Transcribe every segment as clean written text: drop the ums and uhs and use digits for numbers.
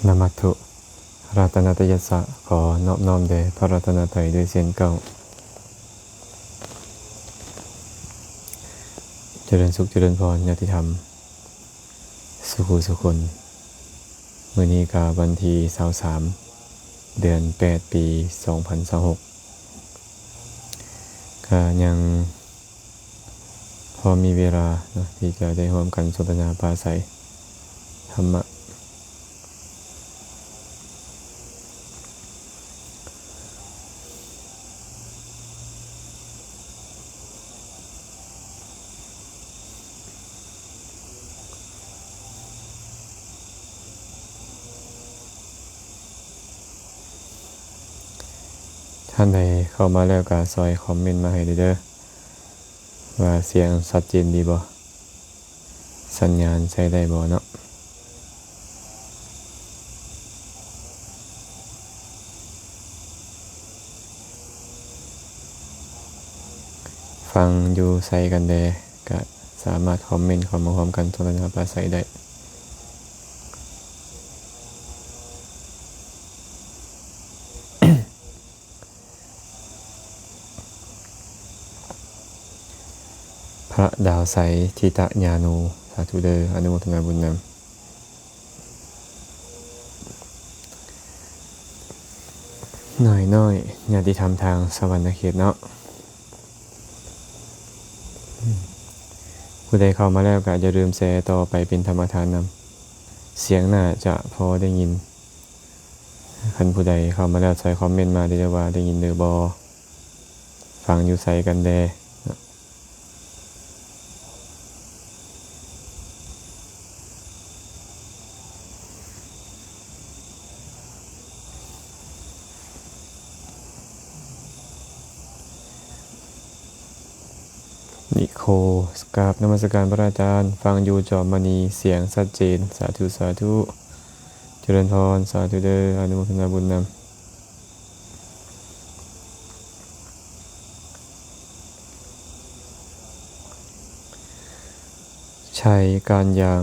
นามัตถุรัตนตยัสสะขอนอบน้อมแด่พระรัตนตรัยด้วยเสียงเก้าเจริญสุขเจริญพรญาติธรรมสุขุสุคนมื้อนี้ก็วันที่23เดือน8ปี2026ก็ยังพอมีเวลาเนาะที่จะได้ร่วมกันสนทนาปราศัยธรรมะท่านใดเข้ามาแล้วก็ซอยคอมเมนต์มาให้เด้อว่าเสียงชัดเจนดีบ่สัญญาณใช้ได้บ่เนาะฟังอยู่ใส่กันแดก็สามารถคอมเมนต์เข้ามาพร้อมกันสนทนาปราศัยได้พระดาวใสทิตญาโนสาธุเดออนุโมทนาบุญนำหน่อยญาติธรรมทางสวรรค์เขตเนาะผู้ใดเข้ามาแล้วก็อย่าลืมแชร์ต่อไปเป็นธรรมทานนำเสียงน่าจะพอได้ยินคันผู้ใดเข้ามาแล้วใส่คอมเมนต์มาได้ว่าได้ยินหรือบ่ฟังอยู่ใส่กันแดนิโคสกราบนมัสการพระอาจารย์ฟังอยู่จอมณีเสียงชัดเจนสาธุสาธุเจริญพรสาธุเดออนุโมทนาบุญนำชัยการยาง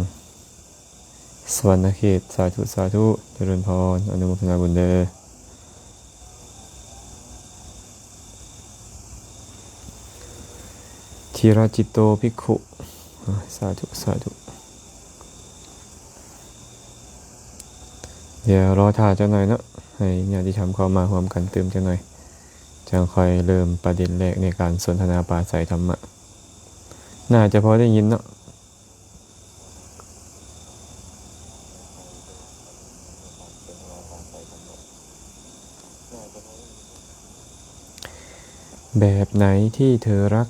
สวรรณเขตสาธุสาธุเจริญพรอนุโมทนาบุญเดอธีรจิตโตภิกขุสาธุสาธุเดี๋ยวรอถ่าจังหน่อยเนาะให้ญาติธรรมเข้ามาร่วมกันเติมจังหน่อยจังค่อยเริ่มประเด็นแรกในการสนทนาปราศัยธรรมะน่าจะพอได้ยินเนาะแบบไหนที่เธอรัก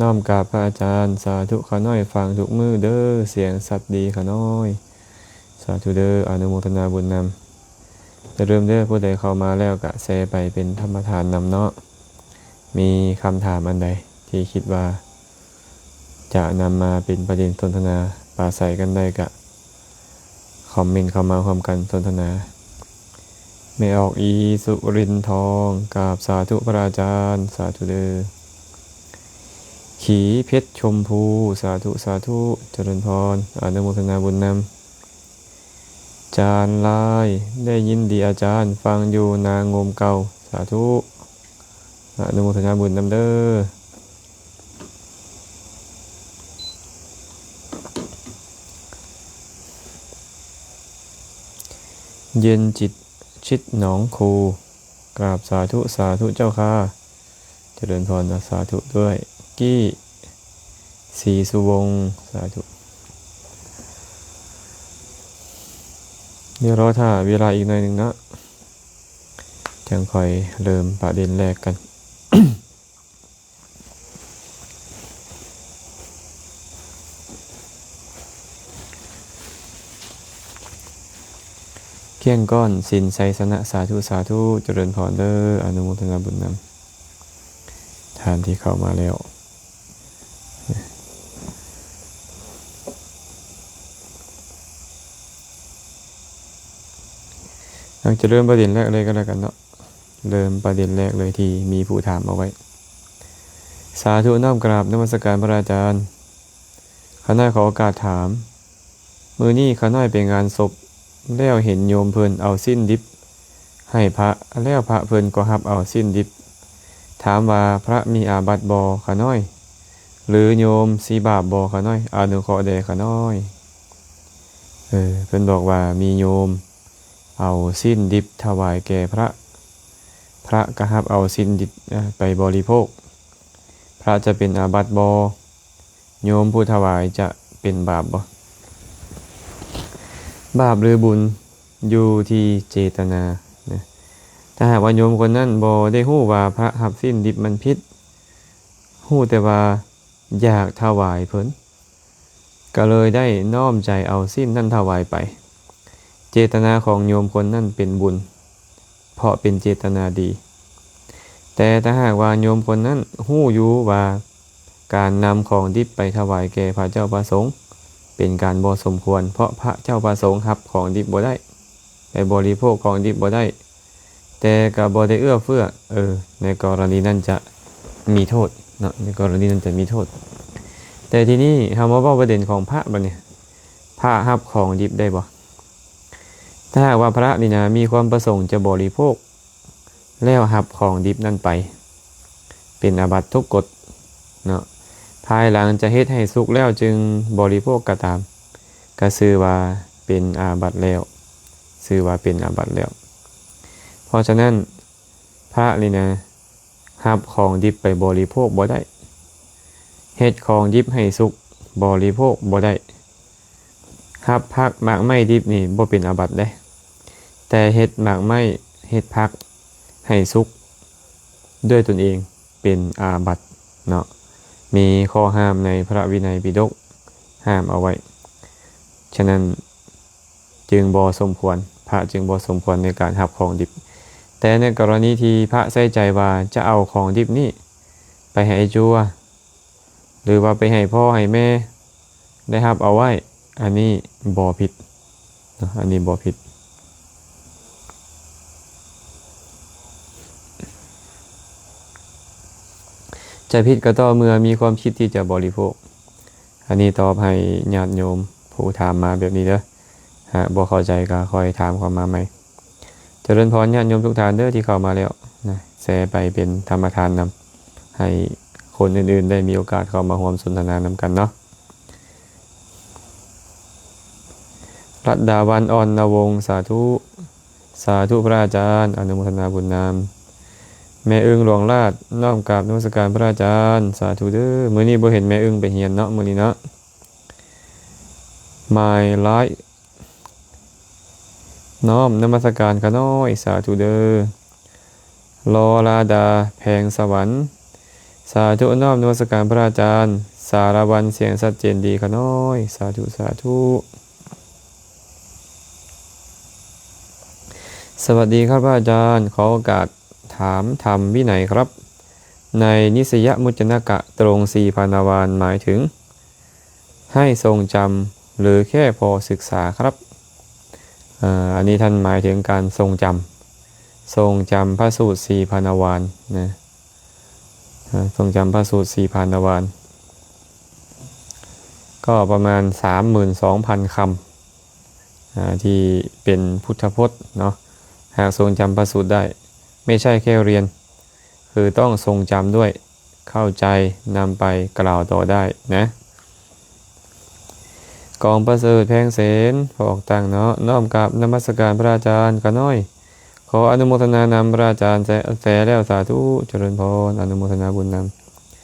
น้อมกราบพระอาจารย์สาธุขาน้อยฟังทุกมือเด้อเสียงสัตว์ดีขาน้อยสาธุเด้ออนุโมทนาบุญนำจะเริ่มเด้อผู้ใดเข้ามาแล้วก็แชร์ไปเป็นธรรมทานนำเนาะมีคำถามอันใดที่คิดว่าจะนำมาเป็นประเด็นสนทนาปราศัยกันได้ก็คอมเมนต์เข้ามาพร้อมกันสนทนาไม่ออกอีสุรินทองกราบสาธุพระอาจารย์สาธุเด้อขีเพชรชมพูสาธุสาธุเจริญพรอนุโมทนาบุญนำจานลายได้ยินดีอาจารย์ฟังอยู่นางงมเก่าสาธุอนุโมทนาบุญนำเด้อเย็นจิตชิดหนองคูกราบสาธุสาธุเจ้าค่ะเจริญพรสาธุด้วยกี้ศรีสุวงศ์สาธุเดี๋ยวรอถ้าเวลาอีกหน่อยหนึ่งนะจังค่อยเริ่มประเด็นแรกกัน เกี้ยงก้อนสินไซสนะสาธุสาธุเจริญพรเด้ออนุโมทนาบุญนำทานที่เข้ามาแล้วเราจะเริ่มประเด็นแรกเลยก็แล้วกันเนาะเริ่มประเด็นแรกเลยที่มีผู้ถามเอาไว้สาธุน้อมกราบนมัสการพระอาจารย์ข้าน้อยขอโอกาสถามมื้อนี้ข้าน้อยไปงานศพ แล้วเห็นโยมเพิ่นเอาสิ้นดิบให้พระแล้วพระเพิ่นก็รับเอาสิ้นดิบถามว่าพระมีอาบัติบ่ขาน้อยหรือโยมสีบาปบ่ขาน้อยอนุเคราะห์แด่ขาน้อยเพิ่นบอกว่ามีโยมเอาสิ้นดิบถวายแก่พระก็รับเอาสิ้นดิบไปบริโภคพระจะเป็นอาบัติบ่โยมผู้ถวายจะเป็นบาปบ่บาปหรือบุญอยู่ที่เจตนาถ้าหากว่าโยมคนนั้นบ่ได้ฮู้ว่าพระหับสิ้นดิบมันผิดฮู้แต่ว่าอยากถวายเพิ่นก็เลยได้น้อมใจเอาสิ้นนั้นถวายไปเจตนาของโยมคนนั้นเป็นบุญเพราะเป็นเจตนาดีแต่ถ้าหากว่าโยมคนนั้นฮู้อยู่ว่าการนำของดิบไปถวายแก่พระเจ้าประสงค์เป็นการบ่สมควรเพราะพระเจ้าประสงค์รับของดิบบ่ได้ไปบริโภคของดิบบ่ได้แต่ก็บ่ได้เอื้อเฟื้อในกรณีนั้นจะมีโทษเนาะในกรณีนั้นจะมีโทษแต่ทีนี้เฮามาเว้าประเด็นของพระบัดนี้พระรับของดิบได้บ่ถ้าหากว่าพระนี่นะมีความประสงค์จะบริโภคแล้วรับของดิบนั่นไปเป็นอาบัติทุกกฎเนาะภายหลังจะเฮ็ดให้สุกแล้วจึงบริโภคก็ตามก็ชื่อว่าเป็นอาบัติแล้วชื่อว่าเป็นอาบัติแล้วเพราะฉะนั้นพระนี่นะรับของดิบไปบริโภคบ่ได้เฮ็ดของดิบให้สุกบริโภคบ่ได้รับผักหมากไม้ดิบนี่บ่เป็นอาบัติเด้แต่เฮ็ดหมากไม้เฮ็ดผักให้สุกด้วยตนเองเป็นอาบัติเนาะมีข้อห้ามในพระวินัยปิฎกห้ามเอาไว้ฉะนั้นจึงบ่สมควรพระจึงบ่สมควรในการรับของดิบแต่ในกรณีที่พระใส่ใจว่าจะเอาของดิบนี้ไปให้จัวหรือว่าไปให้พ่อให้แม่ได้รับเอาไว้อันนี้บ่ผิดอันนี้บ่ผิดจะผิดก็ต่อเมื่อมีความคิดที่จะบริโภคอันนี้ตอบให้ญาติโยมผู้ถามมาแบบนี้เด้อบ่เข้าใจก็ค่อยถามเข้ามาใหม่เจริญพรญาติโยมทุกท่านเด้อที่เข้ามาแล้วนะแชร์ไปเป็นธรรมทานนำให้คนอื่นๆได้มีโอกาสเข้ามาร่วมสนทนานำกันเนาะรัตดาวันอ่อนนวงศ์สาธุพระอาจารย์อนุโมทนาบุญนำแม่อึ้งหลวงราชน้อมกราบนมัสการพระอาจารย์สาธุเด้อมื้อนี้บ่เห็นแม่อึ้งไปเรียนเนาะมื้อนี้เนาะ My Life น้อมนมัสการขน้อยสาธุเด้อลอลาดาแพงสวรรค์สาธุน้อมนมัสการพระอาจารย์สารวันเสียงชัดเจนดีขน้อยสาธุสวัสดีครับพระอาจารย์ขอโอกาสถามธรรมวินัยครับในนิสยมุจจนกะตรงสี่พานาวานหมายถึงให้ทรงจำหรือแค่พอศึกษาครับอันนี้ท่านหมายถึงการทรงจำพระสูตรสี่พานาวานนะทรงจำพระสูตรสี่พานาวานก็ประมาณ 32,000 คำที่เป็นพุทธพจน์เนาะหากทรงจำพระสูตรได้ไม่ใช่แค่เรียนคือต้องทรงจำด้วยเข้าใจนำไปกล่าวต่อได้นะกองประเสริฐแพงเสนพอออกต่างเนาะน้อมกับนมัสการพระอาจารย์ก็น้อยขออนุโมทนานำพระอาจารย์แสแล้วสาธุเจริญพรอนุโมทนาบุญน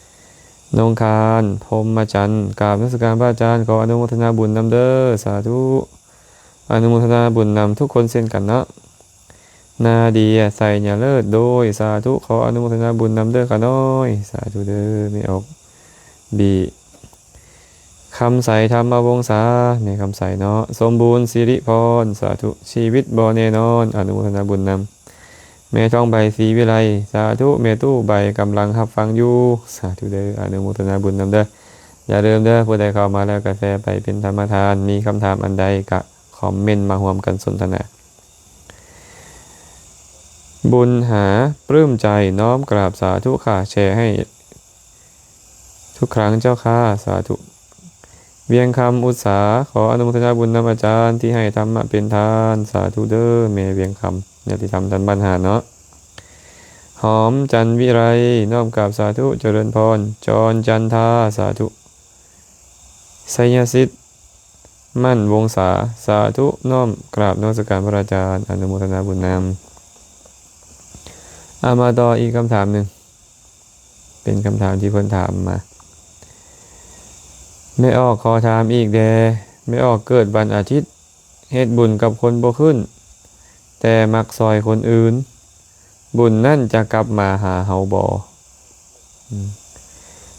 ำนงคารพรหมจันทร์กราบนมัสการพระอาจารย์ขออนุโมทนาบุญนำเด้อสาธุอนุโมทนาบุญนำทุกคนเช่นกันเนาะนาดีใส่อย่าเลิศโดยสาธุขออนุโมทนาบุญนำเด้อก็น้อยสาธุเด้อไม่ออกบีคำใสธรรมวงศาในคำใสเนาะสมบูรณ์สิริพรสาธุชีวิตบ่แน่นอนอนุโมทนาบุญนำแม่ท้องใบศรีวิไลสาธุแม่ตู้ใบกำลังรับฟังอยู่สาธุเด้ออนุโมทนาบุญนำเด้ออย่าลืมเด้อผู้ใดเข้ามาแล้วกาแฟไปเป็นธรรมทานมีคำถามอันใดก็คอมเมนต์มาร่วมกันสนทนาบุญหาปลื้มใจน้อมกราบสาธุค่ะแชร์ให้ทุกครั้งเจ้าค่ะสาธุ เวียงคำอุตสาขออนุโมทนาบุญนำอาจารย์ที่ให้ธรรมะเป็นทานสาธุเด้อแม่เวียงคำเนี่ยที่ทำทันบรรหารเนาะหอมจันวิไรน้อมกราบสาธุเจริญพรจรจันทาสาธุไสยสิทธิ์มั่นวงศาสาธุน้อมกราบนมัสการพระอาจารย์อนุโมทนาบุญนำมาต่ออีกคำถามหนึ่งเป็นคำถามที่เพิ่นถามมาไม่ออกขอถามอีกแดไม่ออกเกิดวันอาทิตย์เฮ็ดบุญกับคนบ่ขึ้นแต่มักซอยคนอื่นบุญนั่นจะกลับมาหาเฮาบ่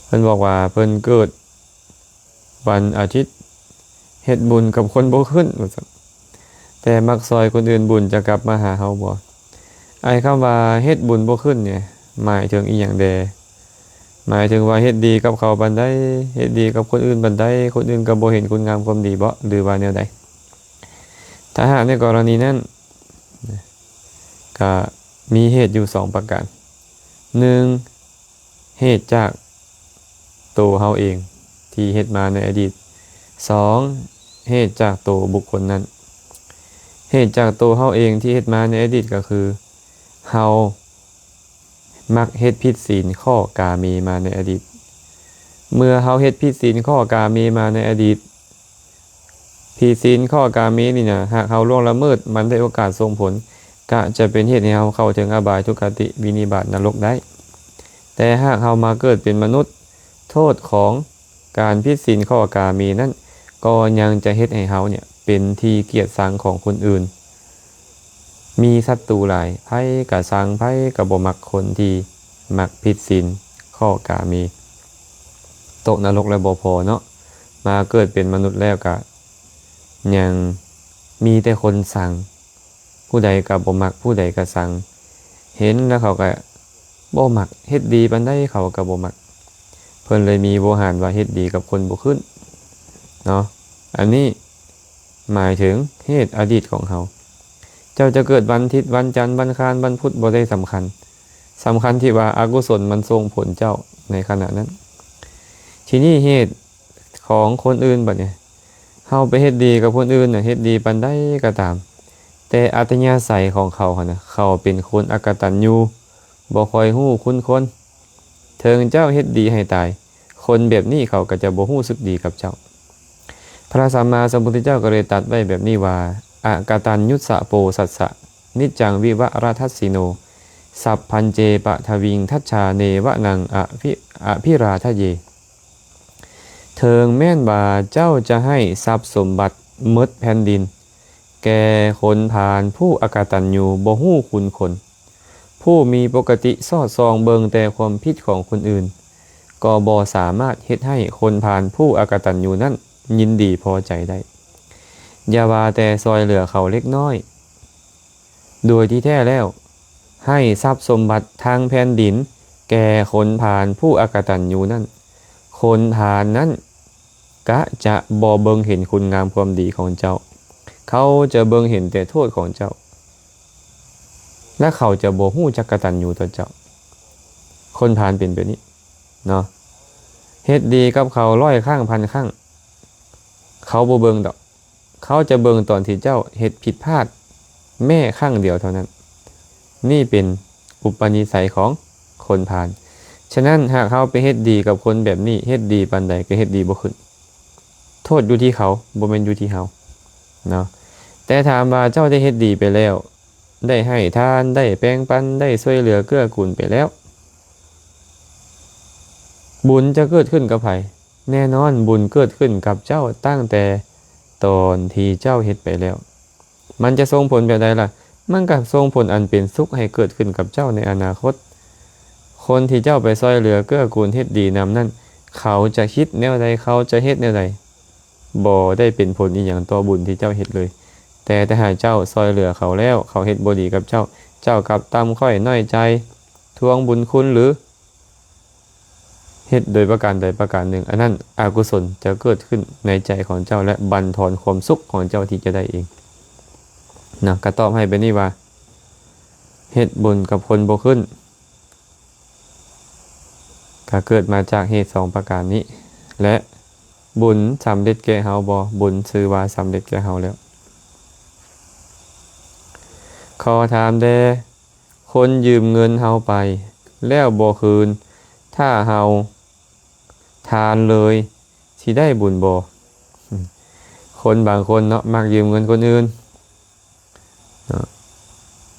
เพิ่นบอกว่าเพิ่นเกิดวันอาทิตย์เฮ็ดบุญกับคนบ่ขึ้นแต่มักซอยคนอื่นบุญจะกลับมาหาเฮาบ่ไอ้คำว่าเฮ็ดบุญบ่ขึ้นเนี่ยหมายถึงอีหยังแดหมายถึงว่าเฮ็ดดีกับเขาบันไดเฮ็ดดีกับคนอื่นบันไดคนอื่นก็บ่เห็นคุณงามความดีบ่หรือว่าแนวใดถ้าหากในกรณีนั้นก็มีเหตุอยู่2ประการ1เหตุจากตัวเฮาเองที่เฮ็ดมาในอดีต2เหตุจากตัวบุคคลนั้นเหตุจากตัวเฮาเองที่เฮ็ดมาในอดีตก็คือเฮามักเฮ็ดผิดศีลข้อกาเมมาในอดีตเมื่อเฮาเฮ็ดผิดศีลข้อกาเมมาในอดีตผิดศีลข้อกาเมนี่นะหากเฮาล่วงละเมิดมันได้โอกาสส่งผลก็จะเป็นเหตุให้เฮาเข้าถึงอบายทุกขติวินิบาตนรกได้แต่หากเฮามาเกิดเป็นมนุษย์โทษของการผิดศีลข้อกาเมนั้นก็ยังจะเฮ็ดให้เฮาเนี่ยเป็นที่เกลียดชังของคนอื่นมีศัตรูหลายไผก็ชังไผก็บ่มักคนที่มักผิดศีลข้อกาเมตกนรกแล้วบ่พอเนาะมาเกิดเป็นมนุษย์แล้วก็ยังมีแต่คนชังผู้ใดก็บ่มักผู้ใดก็ชังเห็นแล้วเขาก็บ่มักเฮ็ดดีปานใดเขาก็บ่มักเพิ่นเลยมีโวหารว่าเฮ็ดดีกับคนบ่ขึ้นเนาะอันนี้หมายถึงเหตุอดีตของเขาเจ้าจะเกิดวันอาทิตย์วันจันทร์วันอังคารวันพุธบ่ได้สำคัญที่ว่าอกุศลมันส่งผลเจ้าในขณะนั้นทีนี้เหตุของคนอื่นบัดเนี่ยเฮาไปเฮ็ดดีกับคนอื่นน่ะเฮ็ดดีปานใดก็ตามแต่อัตยาศัยของเขาหั่นน่ะเขาเป็นคนอกตัญญูบ่ค่อยฮู้คุณคนเถิงเจ้าเฮ็ดดีให้ตายคนแบบนี้เขาก็จะบ่ฮู้สึกดีกับเจ้าพระสัมมาสัมพุทธเจ้าก็เลยตรัสไว้แบบนี้ว่าอกตัญญูสะโปสัสสะนิจจังวิวะราทัสสิโนสัพพันเจปะทวิงทัชชาเนวะนังอภิราทะเยเถิงแม่นว่าเจ้าจะให้ทรัพย์สมบัติหมดแผ่นดินแก่คนผ่านผู้อกตัญญูบ่ฮู้คุณคนผู้มีปกติสอดส่องเบิงแต่ความผิดของคนอื่นก็บ่สามารถเฮ็ดให้คนผ่านผู้อกตัญญูนั้นยินดีพอใจได้อย่าว่าแต่ซอยเหลือเขาเล็กน้อยโดยที่แท้แล้วให้ทรัพย์สมบัติทางแผ่นดินแก่คนผ่านผู้อกตัญญูนั้นคนผ่านนั้นก็จะบ่เบิงเห็นคุณงามความดีของเจ้าเขาจะเบิงเห็นแต่โทษของเจ้าและเขาจะบ่ฮู้จักกตัญญูต่อเจ้าคนผ่านเป็นแบบนี้เนาะเฮ็ดดีกับเขา100ครั้งพันครั้งเขาบ่เบิงดอกเขาจะเบิงตอนที่เจ้าเฮ็ดผิดพลาดแม่ครั้งเดียวเท่านั้นนี่เป็นอุปนิสัยของคนผ่านฉะนั้นหากเขาไปเฮ็ดดีกับคนแบบนี้เฮ็ดดีปานใดก็เฮ็ดดีบ่ขึ้นโทษอยู่ที่เขาบ่แม่นอยู่ที่เฮาเนาะแต่ถามว่าเจ้าได้เฮ็ดดีไปแล้วได้ให้ทานได้แบ่งปันได้ช่วยเหลือเกื้อกูลไปแล้วบุญจะเกิดขึ้นกับไผแน่นอนบุญเกิดขึ้นกับเจ้าตั้งแต่ตอนที่เจ้าเฮ็ดไปแล้วมันจะส่งผลแบบใดล่ะมันก็ส่งผลอันเป็นสุขให้เกิดขึ้นกับเจ้าในอนาคตคนที่เจ้าไปช่วยเหลือเกื้อกูลเฮ็ดดีนำนั้นเขาจะคิดแนวใดเขาจะเฮ็ดแนวใดบ่ได้เป็นผลอีหยังต่อบุญที่เจ้าเฮ็ดเลยแต่ถ้าหากเจ้าช่วยเหลือเขาแล้วเขาเฮ็ดบ่ดีกับเจ้ากลับตามค่อยน้อยใจทวงบุญคุณหรือเฮ็ดโดยประการใดประการหนึ่งอันนั้นอกุศลจะเกิดขึ้นในใจของเจ้าและบั่นทอนความสุขของเจ้าที่จะได้เองนะก็ตอบให้เป็นนี่ว่าเฮ็ดบุญกับคนบ่ขึ้นก็เกิดมาจากเหตุ2ประการนี้และ บุญสำเร็จแก่เฮาบ่บุญชื่อว่าสำเร็จแก่เฮาแล้วขอถามแด่คนยืมเงินเฮาไปแล้วบ่คืนถ้าเฮาทานเลยสิได้บุญบ่คนบางคนเนาะมักยืมเงินคนอื่นเนาะ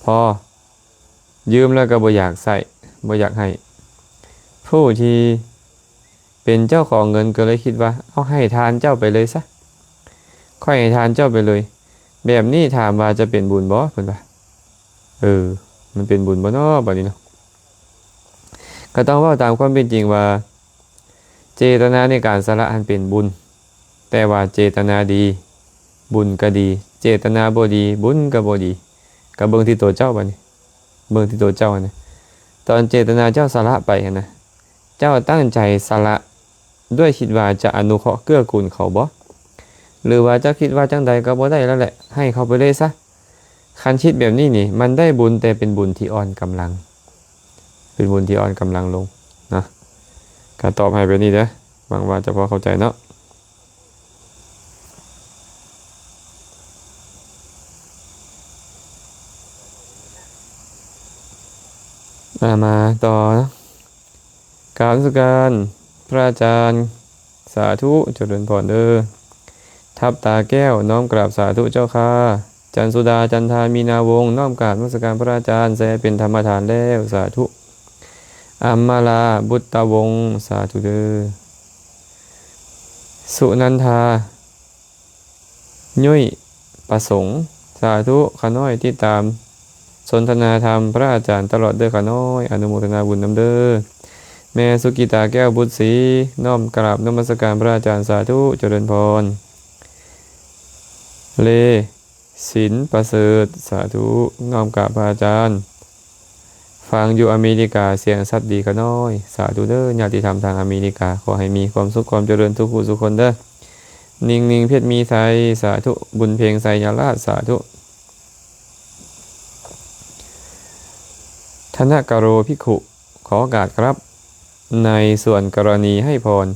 พอยืมแล้วก็บ่อยากใส่บ่อยากให้ผู้ที่เป็นเจ้าของเงินก็เลยคิดว่าเอาให้ทานเจ้าไปเลยซะค่อยให้ทานเจ้าไปเลยแบบนี้ถามว่าจะเป็นบุญบ่เพิ่นว่ามันเป็นบุญบ่เนาะบัดนี้เนาะก็ต้องเว้าตามความเป็นจริงว่าเจตนาในการสละอันเป็นบุญแต่ว่าเจตนาดีบุญก็ดีเจตนาบ่ดีบุญก็บ่ดีก็เบิ่งที่ตัวเจ้าบัดนี้เบิ่งที่ตัวเจ้านะตอนเจตนาเจ้าสละไปนะเจ้าตั้งใจสละด้วยคิดว่าจะอนุเคราะห์เกื้อกูลเขาบ่หรือว่าเจ้าคิดว่าจังใดก็บ่ได้แล้วแหละให้เขาไปเลยซะคันคิดแบบนี้นี่มันได้บุญแต่เป็นบุญที่อ่อนกำลังเป็นบุญที่อ่อนกำลังลงนะก็ตอบให้แบบนี้เด้อหวังว่าจะพอเข้าใจเนาะมาต่อกราบนมัสการพระอาจารย์สาธุเจริญพรเด้อทับตาแก้วน้อมกราบสาธุเจ้าค่ะจันสุดาจันทามีนาวงศ์น้อมกราบนมัสการพระอาจารย์แสเป็นธรรมทานแล้วสาธุอัมมาลาบุตตวงศ์สาธุเด้อสุนันทายุ้ยประสงค์สาธุขน้อยที่ตามสนทนาธรรมพระอาจารย์ตลอดเด้อขน้อยอนุโมทนาบุญนำเด้อแม่สุกิตาแก้วบุตรศรีน้อมกราบนมัสการพระอาจารย์สาธุเจริญพรเลศิลป์ประเสริฐสาธุน้อมกราบพระอาจารย์ฟังอยู่อเมริกาเสียงสัตว์ดีขน้อยสาธุเด้อญาติธรรมทางอเมริกาขอให้มีความสุขความเจริญทุกผู้ทุกคนเด้อนิ่งเพชรมีไทยสาธุบุญเพลงไสยาลาชสาธุธนกโรภิกขุขอโอกาสครับในส่วนกรณีให้พร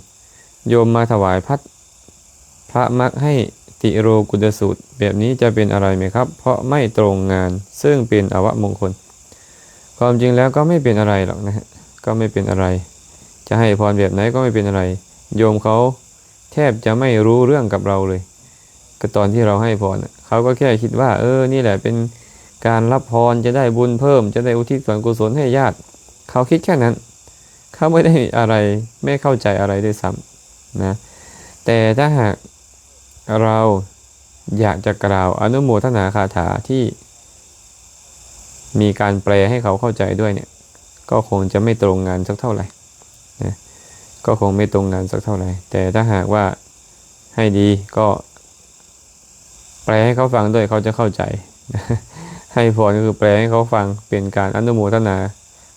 โยมมาถวายพัดพระมักให้ติโรกุตสูตรแบบนี้จะเป็นอะไรไหมครับเพราะไม่ตรงงานซึ่งเป็นอวมงคลความจริงแล้วก็ไม่เป็นอะไรหรอกนะฮะก็ไม่เป็นอะไรจะให้พรแบบไหนก็ไม่เป็นอะไรโยมเขาแทบจะไม่รู้เรื่องกับเราเลยก็ตอนที่เราให้พรเขาก็แค่คิดว่านี่แหละเป็นการรับพรจะได้บุญเพิ่มจะได้อุทิศส่วนกุศลให้ญาติเขาคิดแค่นั้นเขาไม่ได้อะไรไม่เข้าใจอะไรด้วยซ้ำนะแต่ถ้าหากเราอยากจะกล่าวอนุโมทนาคาถาที่มีการแปลให้เขาเข้าใจด้วยเนี่ยก็คงจะไม่ตรงงานสักเท่าไหร่นะก็คงไม่ตรงงานสักเท่าไหร่แต่ถ้าหากว่าให้ดีก็แปลให้เขาฟังด้วยเขาจะเข้าใจให้พรก็คือแปลให้เขาฟังเป็นการอนุโมทนา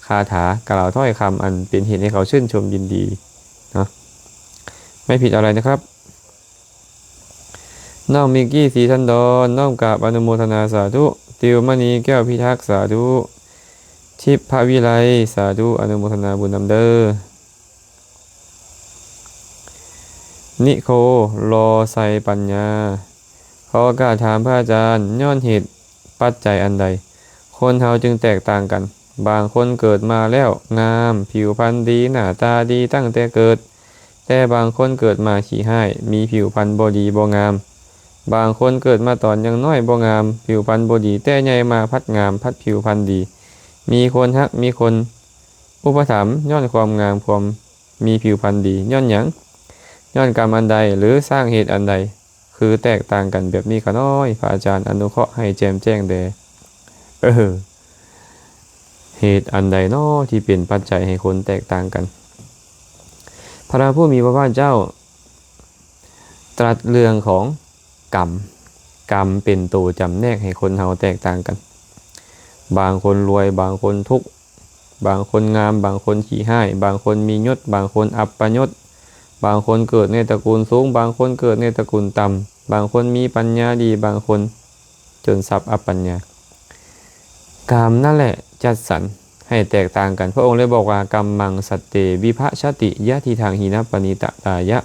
คาถากล่าวถ้อยคำอันเป็นเหตุให้เขาชื่นชมยินดีเนาะไม่ผิดอะไรนะครับน้องมิกกี้ศรีทันดรน้อมกราบอนุโมทนาสาธุติวมณีแก้วพิทักษ์สาธุชิพพวิไลสาธุอนุโมทนาบุญนำเด้อนิโคโลไซปัญญาขอโอกาสถามพระอาจารย์ย้อนเหตุปัจจัยอันใดคนเฮาจึงแตกต่างกันบางคนเกิดมาแล้วงามผิวพรรณดีหน้าตาดีตั้งแต่เกิดแต่บางคนเกิดมาขี้ห้ายมีผิวพรรณบ่ดีบ่งามบางคนเกิดมาตอนยังน้อยบ่งามผิวพรรณบ่ดีแต่ใหญ่มาพัดงามพัดผิวพรรณดีมีคนฮักมีคนอุปถัมภ์ย้อนความงามความมีผิวพรรณดีย้อนหยังย้อนกรรมอันใดหรือสร้างเหตุอันใดคือแตกต่างกันแบบนี้ขน้อยพระอาจารย์อนุเคราะห์ให้แจมแจ้งแด่เหตุอันใดน้อที่เป็นปัจจัยให้คนแตกต่างกันพระผู้มีพระภาคเจ้าตรัสเรื่องของกรรมเป็นตัวจำแนกให้คนเฮาแตกต่างกันบางคนรวยบางคนทุกข์บางคนงามบางคนขี้ห้ายบางคนมียศบางคนอัปยศบางคนเกิดในตระกูลสูงบางคนเกิดในตระกูลต่ำบางคนมีปัญญาดีบางคนจนทรัพย์อัปปัญญากรรมนั่นแหละจัดสรรให้แตกต่างกันพระองค์เลยบอกว่ากรรมมังสัตเตวิภชติยะทิทางหินะปณิตตายะ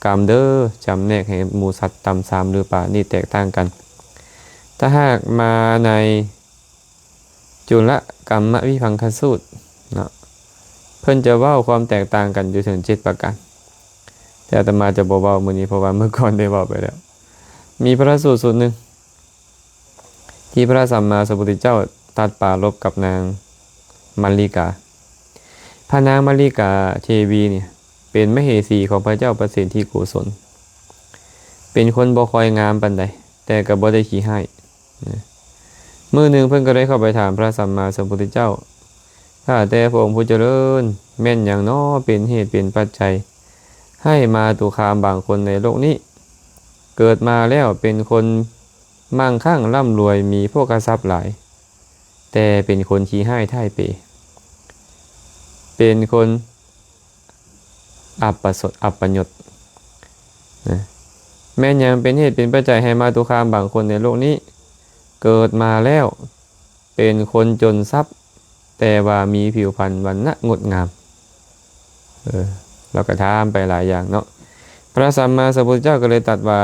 กรรมเด้อจำแนกให้หมูสัตว์ต่ำสามหรือป่านี่แตกต่างกันถ้าหากมาในจุลกรรมวิภังคสูตรเนาะเพิ่นจะเว้าความแตกต่างกันอยู่ถึง7ประการแต่อาตมาจะบ่เว้ามื้อนี้เพราะว่าเมื่อก่อนได้เว้าไปแล้วมีพระสูตรหนึ่งที่พระสัมมาสัมพุทธเจ้าตัดปารภกับนางมัลลิกาพระนางมัลลิกาเทวีเนี่ยเป็นมเหสีของพระเจ้าประสิทธิโกศลเป็นคนบ่ค่อยงามปานใดแต่ก็บ่ได้ขี้ให้มื้อหนึ่งเพิ่นก็ได้เข้าไปถามพระสัมมาสัมพุทธเจ้าถ้าแต่พระองค์ผู้เจริญแม่นอย่างน้อเป็นเหตุเป็นปัจจัยให้มาตุคามบางคนในโลกนี้เกิดมาแล้วเป็นคนมั่งคั่งร่ำรวยมีพวกทรัพย์หลายแต่เป็นคนขี้ให้ท่ายเปเป็นคนอับประสดอับประยศนะแม้ยังเป็นเหตุเป็นปัจจัยให้มาตุคามบางคนในโลกนี้เกิดมาแล้วเป็นคนจนทรัพย์แต่ว่ามีผิวพรรณวรรณะงดงามเราก็ถามไปหลายอย่างเนาะพระสัมมาสัมพุทธเจ้าก็เลยตรัสว่า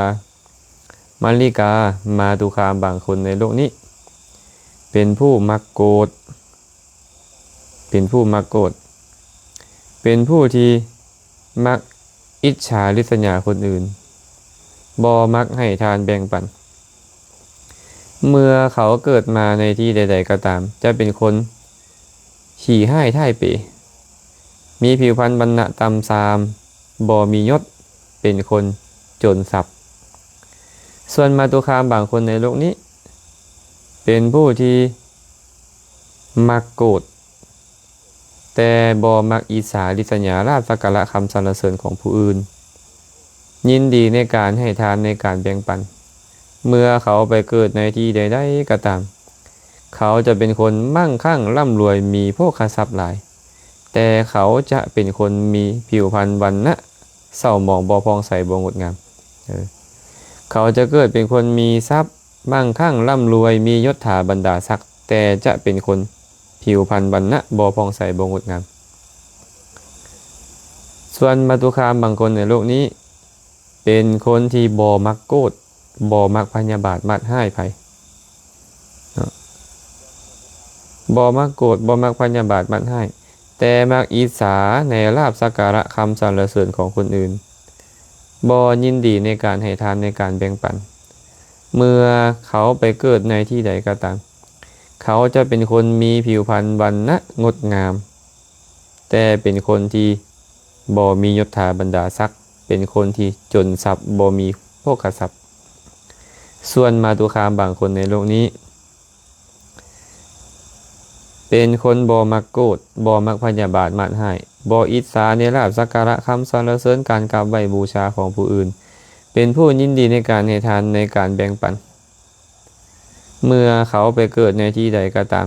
มัลลิกามาตุคามบางคนในโลกนี้เป็นผู้มักโกรธเป็นผู้มักโกรธเป็นผู้ที่มักอิจฉาริษยาคนอื่นบ่มักให้ทานแบ่งปันเมื่อเขาเกิดมาในที่ใดๆก็ตามจะเป็นคนขี้ให้ท่ายเปมีผิวพรรณวรรณะต่ำทรามบ่มียศเป็นคนจนทรัพย์ส่วนมาตุคามบางคนในโลกนี้เป็นผู้ที่มักโกรธแต่บ่มักอิจฉาริษยาลาภสักการะคำสรรเสริญของผู้อื่นยินดีในการให้ทานในการแบ่งปันเมื่อเขาไปเกิดในที่ใดๆก็ตามเขาจะเป็นคนมั่งคั่งร่ำรวยมีโภคทรัพย์หลายแต่เขาจะเป็นคนมีผิวพรรณวรรณะเศร้าหมองบ่พองใสบ่งดงามเขาจะเกิดเป็นคนมีทรัพย์มั่งคั่งร่ำรวยมียศถาบรรดาศักดิ์แต่จะเป็นคนผิวพรรณวรรณะบ่พองใสบ่งดงามส่วนมาตุคามบางคนในโลกนี้เป็นคนที่บ่มักโกรธบ่มักพยาบาทมักให้ไผบ่มักโกรธบ่มักพยาบาทมักให้แต่มักอิจฉาในลาภสักการะคำสรรเสริญของคนอื่นบ่ยินดีในการให้ทานในการแบ่งปันเมื่อเขาไปเกิดในที่ใดก็ตามเขาจะเป็นคนมีผิวพรรณวรรณะงดงามแต่เป็นคนที่บ่มียศถาบรรดาศักดิ์เป็นคนที่จนทรัพย์บ่มีโภคทรัพย์ส่วนมาตุคามบางคนในโลกนี้เป็นคนบ่มักโกรธบ่มักพยาบาทมักให้บ่อิจฉาในลาภสักการะคำสรรเสริญการกราบไหว้บูชาของผู้อื่นเป็นผู้ยินดีในการให้ทานในการแบ่งปันเมื่อเขาไปเกิดในที่ใดก็ตาม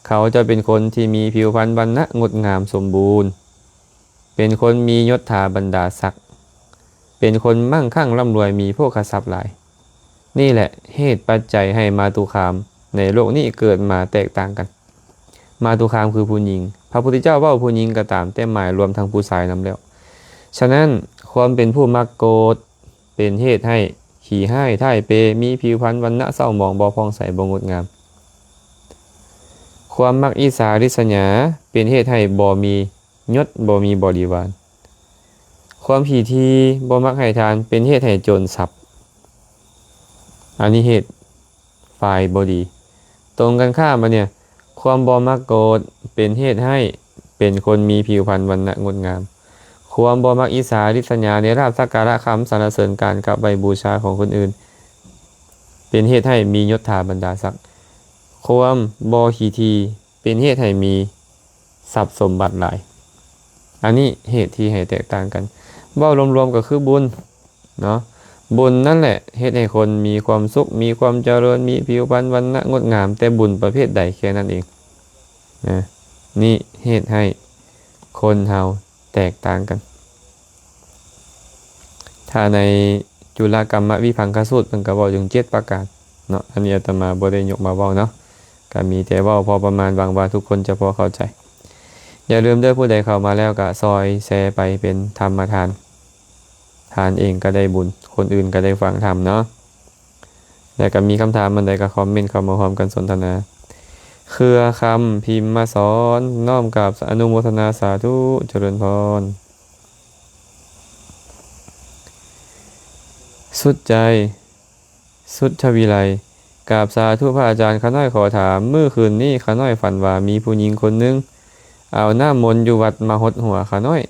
เขาจะเป็นคนที่มีผิวพรรณวรรณะงดงามสมบูรณ์เป็นคนมียศถาบรรดาศักดิ์เป็นคนมั่งคั่งร่ำรวยมีโภคทรัพย์หลายนี่แหละเหตุปัจจัยให้มาตุคามในโลกนี้เกิดมาแตกต่างกันมาตุคามคือผู้หญิงพระพุทธเจ้าว่าผู้หญิงก็ตามแต่หมายรวมทั้งผู้ชายนำแล้วฉะนั้นความเป็นผู้มักโกรธเป็นเหตุให้ขี้ให้ท่ายเปมีผิวพรรณวรรณะเศร้าหมองบ่พองใสบ่งดงามความมักอิจฉาริษยาเป็นเหตุให้บ่มียศบ่มีบริวารความขี้ที่บ่มักให้ทานเป็นเหตุให้จนทรัพย์อันนี้เหตุฝ่ายบ่ดีตรงกันข้ามมาเนี่ยความบ่มักโกรธเป็นเหตุให้เป็นคนมีผิวพรรณวรรณะงดงามความบ่มักอิจฉาริษยาในลาภสักการะคำสรรเสริญการกราบไหว้บูชาของคนอื่นเป็นเหตุให้มียศถาบรรดาศักดิ์ความบ่ขี้ที่เป็นเหตุให้มีทรัพย์สมบัติหลายอันนี้เหตุที่ให้แตกต่างกันเว้ารวมๆก็คือบุญเนาะบุญนั่นแหละเหตุให้คนมีความสุขมีความเจริญมีผิวพรรณวรรณะงดงามแต่บุญประเภทใดแค่นั้นเองนะนี่เหตุให้คนเฮาแตกต่างกันถ้าในจุลกรรมวิภังคสูตรเพิ่นก็เว้าถึง7ประการเนาะอันนี้อาตมาบ่ได้ยกมาเว้าเนาะก็มีแต่เว้าพอประมาณหวังว่าทุกคนจะพอเข้าใจอย่าลืมเด้อผู้ใดเข้ามาแล้วก็ซอยแชร์ไปเป็นธรรมทาน ทานเองก็ได้บุญคนอื่นก็ได้ฟังธรรมเนาะแล้วก็มีคำถามมันใดก็คอมเมนต์เข้ามาพร้อมกันสนทนาเครือคำพิมพ์มาสอนน้อมกับอนุโมทนาสาธุเจริญพรสุดใจสุดทวีไลกราบสาธุพระอาจารย์ข้าน้อยขอถามเมื่อคืนนี้ข้าน้อยฝันว่ามีผู้หญิงคนหนึ่งเอาน้ำมนต์อยู่วัดมาหดหัวข้าน้อย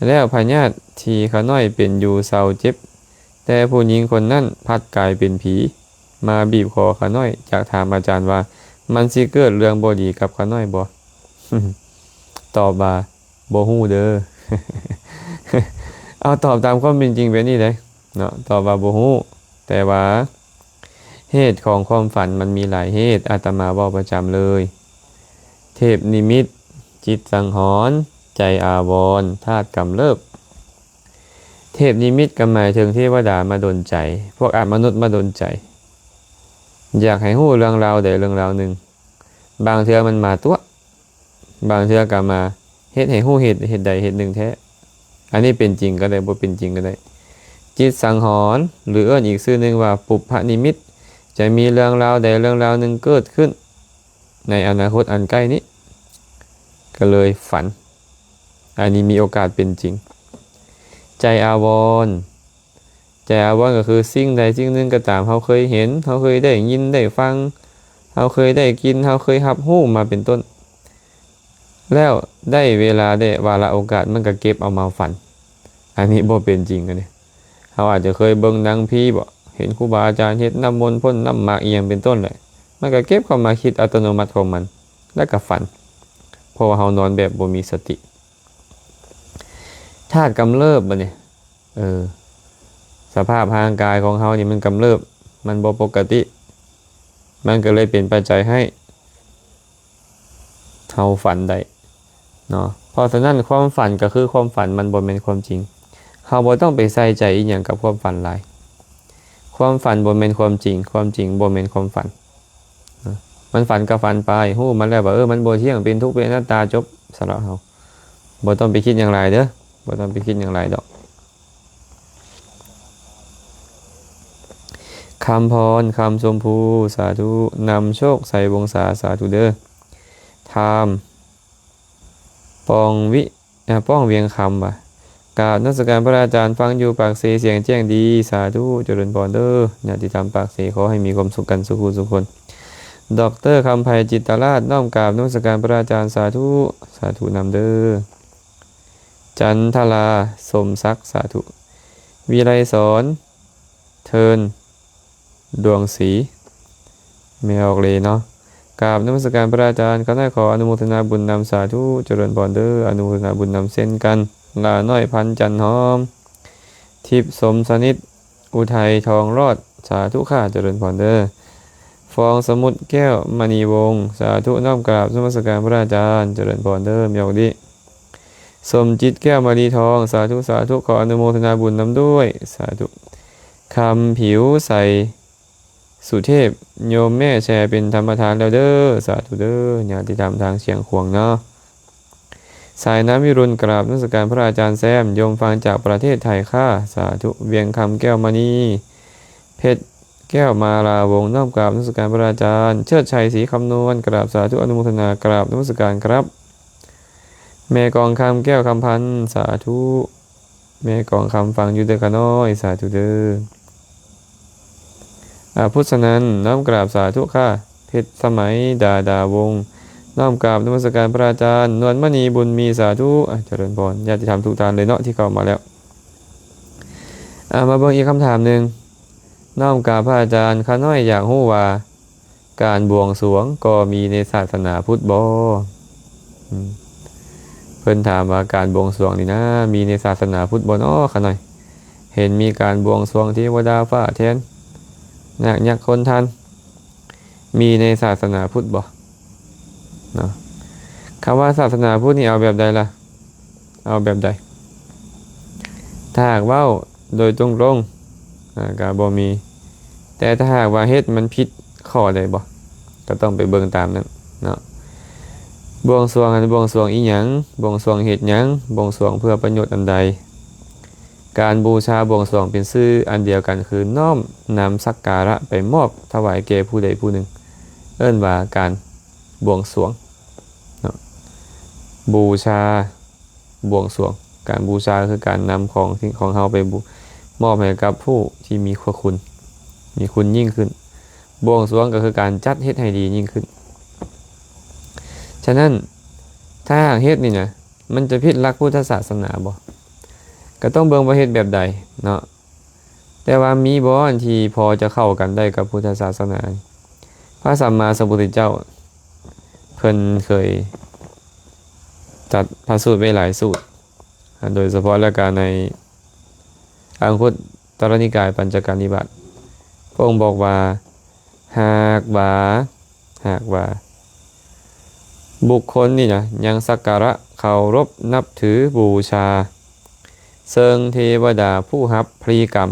แล้วพญาติที่ข้าน้อยเป็นอยู่เศร้าเจ็บแต่ผู้หญิงคนนั้นพัดกลายเป็นผีมาบีบคอข้าน้อยจากถามอาจารย์ว่ามันสิเกิดเรื่องบ่ดีกับข้าน้อยบ่ ตอบว่าบ่ฮู้เด้อ เอาตอบตามความเป็นจริงไปนี่เลยเนาะตอบว่าบ่ฮู้แต่ว่าเหตุของความฝันมันมีหลายเหตุอาตมาเว้าประจำเลยเทพนิมิตจิตสังหรณ์ใจอาวรณ์ธาตุกำเริบเทพนิมิตก็หมายถึงเทวดามาดลใจพวกมนุษย์มาดลใจอยากให้ฮู้เรื่องราวใดเรื่องราวหนึ่งบางเทื่อมันมาตัวบางเทื่อก็มาเฮ็ดให้ฮู้เหตุใดเหตุหนึ่งแท้อันนี้เป็นจริงก็ได้บ่เป็นจริงก็ได้จิตสังหรณ์หรืออีกชื่อหนึ่งว่าปุพพนิมิตจะมีเรื่องราวใดเรื่องราวหนึ่งเกิดขึ้นในอนาคตอันใกล้นี้ก็เลยฝันอันนี้มีโอกาสเป็นจริงใจอาวรณ์ใจอาวรณ์ก็คือสิ่งใดสิ่งหนึ่งก็ตามเราเคยเห็นเราเคยได้ยินได้ฟังเราเคยได้กินเราเคยรับรู้มาเป็นต้นแล้วได้เวลาได้วาระโอกาสมันก็เก็บเอามาฝันอันนี้บ่เป็นจริงกันเนี่ยเราอาจจะเคยเบิ่งหนังผีบ่เห็นครูบาอาจารย์เฮ็ดน้ำมนต์พ่นน้ำหมากเอียงเป็นต้นเลยมันก็เก็บเข้ามาคิดอัตโนมัติของมันแล้วก็ฝันเพราะว่าเรานอนแบบบ่มีสติธาตุกำเริบบ่เนี่ยสภาพร่างกายของเรานี่มันกำเริบมันบ่ปกติมันก็เลยเป็นปัจจัยให้เราฝันได้เนาะเพราะฉะนั้นความฝันก็คือความฝันมันบ่แม่นความจริงเราบ่ต้องไปใส่ใจอีหยังกับความฝันหลายความฝันบ่แม่นความจริงความจริงบ่แม่นความฝันมันฝันก็ฝันไปฮู้มันแล้วว่ามันบ่เที่ยงเป็นทุกข์เป็นอนัตตาจบสำหรับเราบ่ต้องไปคิดอย่างไรเด้อบ่ต้องไปคิดอย่างไรดอกคำพรคำชมพูสาธุนำโชคใส่วงศาสาธุเด้อทามป้องเวียงคำว่ะกราบนมัสการพระอาจารย์ฟังอยู่ปากเสียงแจ้งดีสาธุเจริญพรเด้อญาติธรรมปากเสขอให้มีความสุขกันสุขคนดอกเตอร์คำไพจิตรราชน้อมกราบนมัสการพระอาจารย์สาธุนำเด้อจันทราสมศักดิ์สาธุวิไลสอนเทินดวงศรีไม่ออกเลยเนาะกราบนมัสการพระอาจารย์ข้าน้อยขออนุโมทนาบุญนำสาธุเจริญพรเด้ออนุโมทนาบุญนำเส้นกันลาน้อยพันจันหอมทิพสมสนิทอุทัยทองรอดสาธุข้าเจริญพรเด้อฟองสมุทรแก้วมณีวงศ์สาธุน้อมกราบนมัสการพระอาจารย์เจริญพรเด้อมีออกดีสมจิตแก้วมณีทองสาธุขออนุโมทนาบุญนำด้วยสาธุคำผิวใสสุเทพโยมแม่แชร์เป็นธรรมทานแล้วเด้อสาธุเด้อญาติธรรมทางเชียงขวางเนาะสายน้ำวิรุณกราบนมัสการพระอาจารย์แซมโยมฟังจากประเทศไทยค่าสาธุเวียงคำแก้วมณีเพชรแก้วมาลาวงน้อมกราบนมัสการพระอาจารย์เชิดชัยศรีคำนวณกราบสาธุอนุโมทนากราบนมัสการครับแม่กองคำแก้วคำพันสาธุแม่กองคำฟังอยู่เด้อขน้อยสาธุเด้อพุทธนันน้อมกราบสาธุค่ะเพชรสมัยดาวงน้อมกราบนมัสการพระอาจารย์นวลมณีบุญมีสาธุเจริญพรญาติธรรมทุกท่านเลยเนาะที่เข้ามาแล้วมาเบิ่งอีกคำถามหนึ่งน้อมกราบพระอาจารย์ข้าน้อยอยากรู้ว่าการบวงสรวงก็มีในศาสนาพุทธบ่เพิ่นถามว่าการบวงสรวงนี่นะมีในศาสนาพุทธบ่เนาะข้าน้อยเห็นมีการบวงสรวงเทวดาฟ้าแทนนาคยักษ์คนทันมีในศาสนาพุทธบ่เนาะคำว่าศาสนาพุทธนี่เอาแบบใดล่ะเอาแบบใดถ้าหากว่าโดยตรงก็บ่มีแต่ถ้าหากว่าเฮ็ดมันผิดข้อใดบ่ก็ต้องไปเบิ่งตามนั้นเนาะบวงสรวงอีหยังบวงสรวงเฮ็ดหยังบวงสรวงเพื่อประโยชน์อันใด การบูชาบวงสรวงเป็นชื่ออันเดียวกันคือน้อมนำสักการะไปมอบถวายแก่ผู้ใดผู้หนึ่งเอิ้นว่าการบวงสรวงเนาะบูชาบวงสรวงการบูชาคือการนำของที่ของเฮาไปมอบให้กับผู้ที่มีคุณมีคุณยิ่งขึ้นบวงสรวงก็คือการจัดเฮ็ดให้ดียิ่งขึ้นฉะนั้นถ้าหากเฮ็ดนี่นะมันจะผิดหลักพุทธศาสนาบ่ก็ต้องเบิ่งว่าเฮ็ดแบบใดเนาะแต่ว่ามีบ่อันที่พอจะเข้ากันได้กับพุทธศาสนาพระสัมมาสัมพุทธเจ้าเพิ่นเคยจัดพระสูตรไว้หลายสูตรโดยเฉพาะแล้วก็ในอังคุตรนิกายปัญจการนิบาตพระองค์บอกว่าหากว่าบุคคลนี่นะยังสักการะเคารพนับถือบูชาเชิงเทวดาผู้ฮับพรีกรรม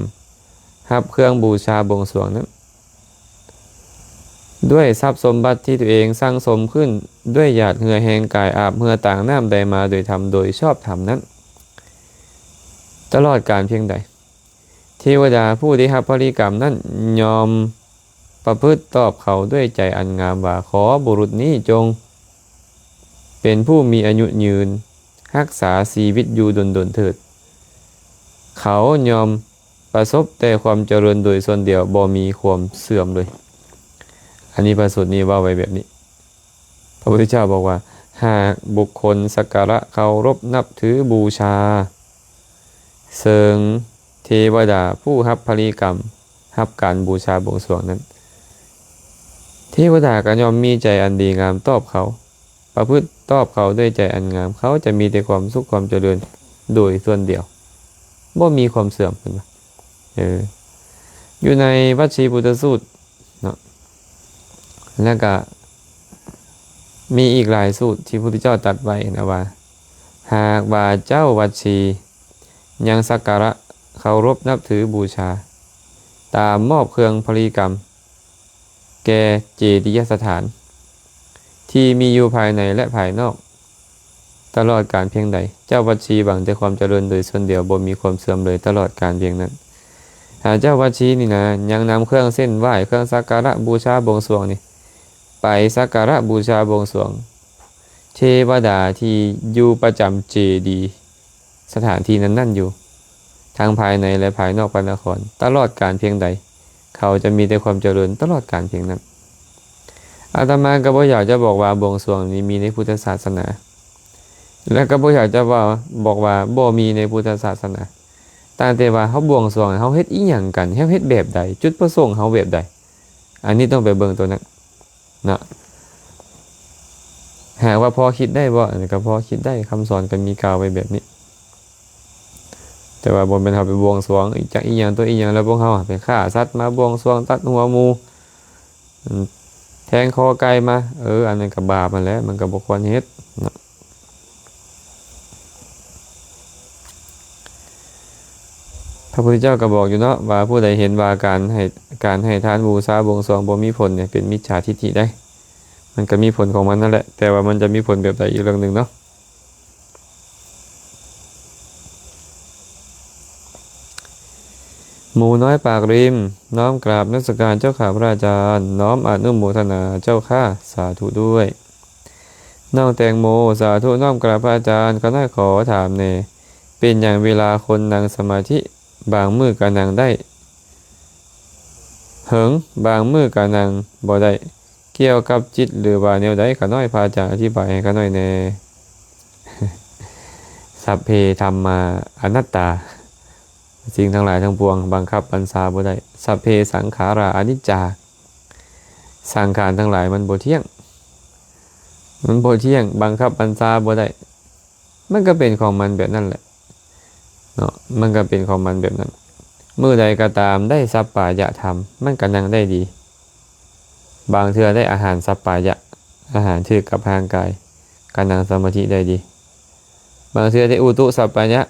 ฮับเครื่องบูชาบวงสรวงนั้นด้วยทรัพย์สมบัติที่ตัวเองสร้างสมขึ้นด้วยหยาดเหงื่อแห่งกายอาบเหงื่อต่างน้ำใดมาโดยธรรมโดยชอบธรรมนั้นตลอดการเพียงใดเทวดาผู้ที่ฮับพรีกรรมนั้นยอมประพฤติตอบเขาด้วยใจอันงามว่าขอบุรุษนี้จงเป็นผู้มีอายุยืนรักษาชีวิตอยู่ดนเถิดเขายอมประสบแต่ความเจริญโดยส่วนเดียวบ่มีความเสื่อมเลยอันนี้พระสูตรนี้ว่าไว้แบบนี้พระพุทธเจ้าบอกว่าหากบุคคลสักการะเคารพนับถือบูชาเสริงเทวดาผู้ฮับพลีกรรมฮับการบูชาบวงสรวงนั้นเทวดาก็ยอมมีใจอันดีงามตอบเขาประพฤติตอบเขาด้วยใจอันงามเขาจะมีแต่ความสุขความเจริญโดยส่วนเดียวบ่มีความเสื่อมขึ้นมาอยู่ในวัชชีพุทธสูตรเนาะแล้วก็มีอีกหลายสูตรที่พระพุทธเจ้าตรัสไว้นะว่าหากว่าเจ้าวัชชียังสักการะเคารพนับถือบูชาตามมอบเครื่องพลีกรรมแก่เจดียสถานที่มีอยู่ภายในและภายนอกตลอดการเพียงใดเจ้าวัชชีหวังแต่ความเจริญโดยส่วนเดียวบ่มีความเสื่อมเลยตลอดการเพียงนั้นหากเจ้าวัชชีนี่นะยังนำเครื่องเส้นไหว้เครื่องสักการะบูชาบวงสรวงนี่ไปสักการะบูชาบวงสรวงเทวดาที่อยู่ประจำเจดีย์สถานที่นั้นอยู่ทั้งภายในและภายนอกพระนครตลอดการเพียงใดเขาจะมีแต่ความเจริญตลอดการเพียงนั้นอาตมาก็บ่อยากจะบอกว่าบวงสรวงนี้มีในพุทธศาสนาและก็บ่อยากจะบอกว่าบ่มีในพุทธศาสนาแต่ว่าเขาบวงสรวงเขาเฮ็ดอีหยังกันเขาเฮ็ดแบบใดจุดประสงค์เขาแบบใดอันนี้ต้องไปเบิ่งตัวนั้นนะหากว่าพอคิดได้บ่อันนี้ก็พอคิดได้คำสอนก็มีกล่าวไว้แบบนี้แต่ว่าบ่เป็นเฮาไปบวงสรวงอีจักอีหยังตัวอีหยังแล้วพวกเฮาไปฆ่าสัตว์มาบวงสรวงตัดหัวหมูแทงคอไก่มาอันนั้นก็บาปมันแหละมันก็บ่ควรเฮ็ดนะพระพุทธเจ้าก็บอกอยู่เนาะว่าผู้ใดเห็นว่าการให้ทานบูชาบวงสรวงบ่มีผลเนี่ยเป็นมิจฉาทิฏฐิได้มันก็มีผลของมันนั่นแหละแต่ว่ามันจะมีผลแบบใดอีกเรื่องนึงเนาะหมู่น้อยปากริมน้อมกราบนมัสการเจ้าข้าพระอาจารย์น้อมอนุโมทนาเจ้าข้าสาธุด้วยน้องแตงโมสาธุน้อมกราบพระอาจารย์ก็น่าขอถามเน่เป็นอย่างเวลาคนนั่งสมาธิบางมือก็นั่งได้เหิงบางมือก็นั่งบ่ได้เกี่ยวกับจิตหรือว่าแนวใดก็น้อยพระอาจารย์อธิบายให้ก็น้อยแน่ สัพเพธัมมาอนัตตาสิ่งทั้งหลายทั้งปวงบังคับบัญชาบ่ได้สัพเพสังขาราอนิจจาสังขารทั้งหลายมันบ่เที่ยงบังคับบัญชาบ่ได้มันก็เป็นของมันแบบนั้นแหละเนาะมันก็เป็นของมันแบบนั้นมื้อใดก็ตามได้สัปปายะธรรมมันก็นั่งได้ดีบางเทื่อได้อาหารสัปปายะอาหารที่กับร่างกายก็นั่งสมาธิได้ดีบางเทื่อได้อุตุสัปปายะ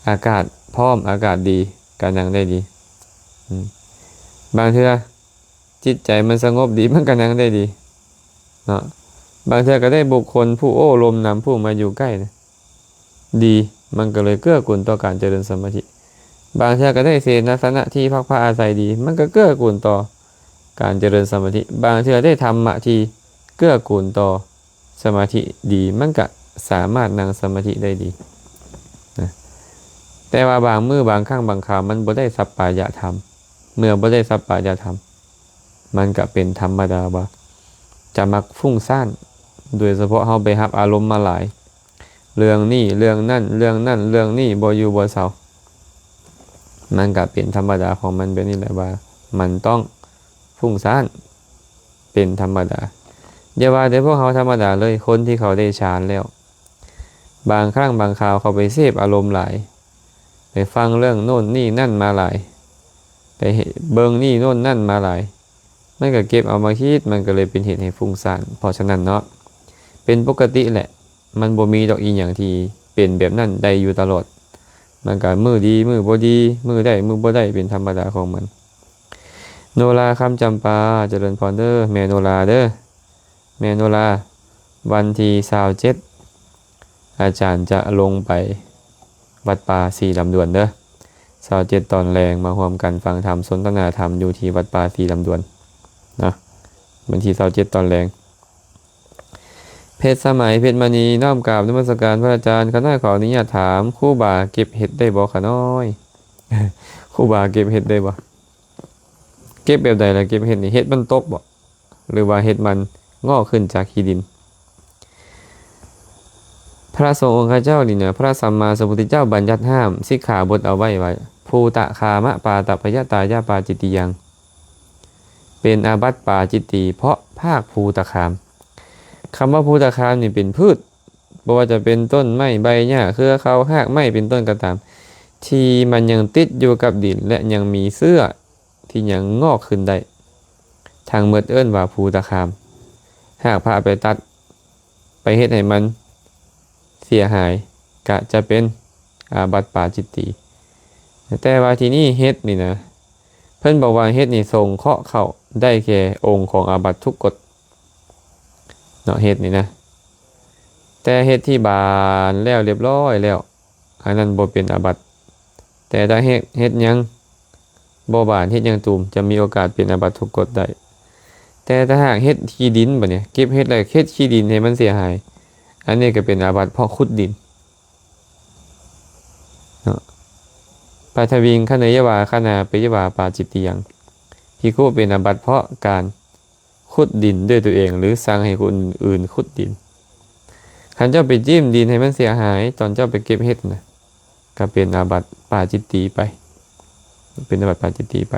อากาศพร้อมอากาศดีก็นั่งได้ดีบางเทื่อจิตใจมันสงบดีมันก็นั่งได้ดีเนาะบางเทื่อก็ได้บุคคลผู้โอ้ลมนำผู้มาอยู่ใกล้นะดี มันก็เลยเกื้อกูลต่อการเจริญสมาธิบางเทื่อก็ได้เสนาสนะที่พักผ้าอาศัยดีมันก็เกื้อกูลต่อการเจริญสมาธิบางเทื่อได้ธรรมะที่เกื้อกูลต่อสมาธิดีมันก็สามารถนั่งสมาธิได้ดีนะแต่ว่าบางมื้อบางครั้งบางคราวมันบ่ได้สัปปายะธรรมเมื่อบ่ได้สัปปายะธรรมมันก็เป็นธรรมดาว่าจะมักฟุ้งซ่านโดยเฉพาะเฮาไปรับอารมณ์มาหลายเรื่องนี้เรื่องนั่นเรื่องนั่นเรื่องนี้บ่อยู่บ่เศร้ามันก็เป็นธรรมดาของมันแบบนี้แหละว่ามันต้องฟุ้งซ่านเป็นธรรมดาอย่าว่าแต่พวกเขาธรรมดาเลยคนที่เขาได้ฌานแล้วบางครั้งบางคราวเขาไปเสพอารมณ์หลายไปฟังเรื่องโน่นนี่นั่นมาหลายไปเบิ่งนี่โน่นนั่นมาหลายมันก็เก็บเอามาคิดมันก็เลยเป็นเหตุให้ฟุ้งซ่านเพราะฉะนั้นเนาะเป็นปกติแหละมันบ่มีดอกอีหยังที่เป็นแบบนั้นได้อยู่ตลอดมันก็มือดีมือบ่ดีมือได้มือบ่ได้เป็นธรรมดาของมันโนราคำจำปาเจริญพรเด้อแม่โนราเด้อแม่โนราวันที่27อาจารย์จะลงไปวัดป่าสีลำดวนเด้อ27ตอนแรงมาร่วมกันฟังธรรมสนทนาธรรมอยู่ที่วัดป่าสีลำดวนนะวันที่27ตอนแรงเพชรสมัยเพชรมณีน้อมกราบนมัสการพระอาจารย์ข้าน้อยขออนุญาตถามครูบาเก็บเห็ดได้บ่ข้าน้อย ครูบาเก็บเห็ดได้บ่เก็บแบบใดล่ะเก็บเห็ดนี่เห็ดมันตกบ่หรือว่าเห็ดมันงอกขึ้นจากขี้ดินพระสงฆ์องค์ข้าเจ้านี่เนี่ยพระสัมมาสัมพุทธเจ้าบัญญัติห้ามสิกขาบทเอาไว้ภูตะคามะปาตพยตายาปาจิตติยังเป็นอาบัติปาจิตติเพราะภาคภูตะคามคำว่าภูตะคามนี่เป็นพืชบ่ว่าจะเป็นต้นไม้ใบหญ้าเครือเขาหากไม้เป็นต้นก็ตามที่มันยังติดอยู่กับดินและยังมีเสื้อที่ยังงอกขึ้นได้ทางเมืดเอิ้นว่าภูตะคามหากพาไปตัดไปเฮ็ดให้มันเสียหายก็จะเป็นอาบัติปาจิตติแต่ว่าที่นี่เฮ็ดนี่นะเพิ่นบอกว่าเฮ็ดนี่ทรงเคราะห์เข้าได้แก่องค์ของอาบัติทุกกฎเนาะเฮ็ดนี่นะแต่เฮ็ดที่บานแล้วเรียบร้อยแล้วอันนั้นบ่เป็นอาบัติแต่ถ้าเฮ็ดยังบ่บานเฮ็ดยังตูมจะมีโอกาสเป็นอาบัติทุกกฎได้แต่ถ้าหากเฮ็ดขี้ดินบัดเนี่ยเก็บเฮ็ดแล้วเฮ็ดขี้ดินให้มันเสียหายอันนี้ก็เป็นอาบัติเพราะขุดดินเนาะปาทวิงคเนยวาคณาปยวาปาจิตติยังภิกขุเป็นอาบัติเพราะการขุดดินด้วยตัวเองหรือสั่งให้คนอื่นขุดดินคันเจ้าไปจิ้มดินให้มันเสียหายตอนเจ้าไปเก็บเฮ็ดนะก็เป็นอาบัติปาจิตติไปเป็นอาบัติปาจิตติไป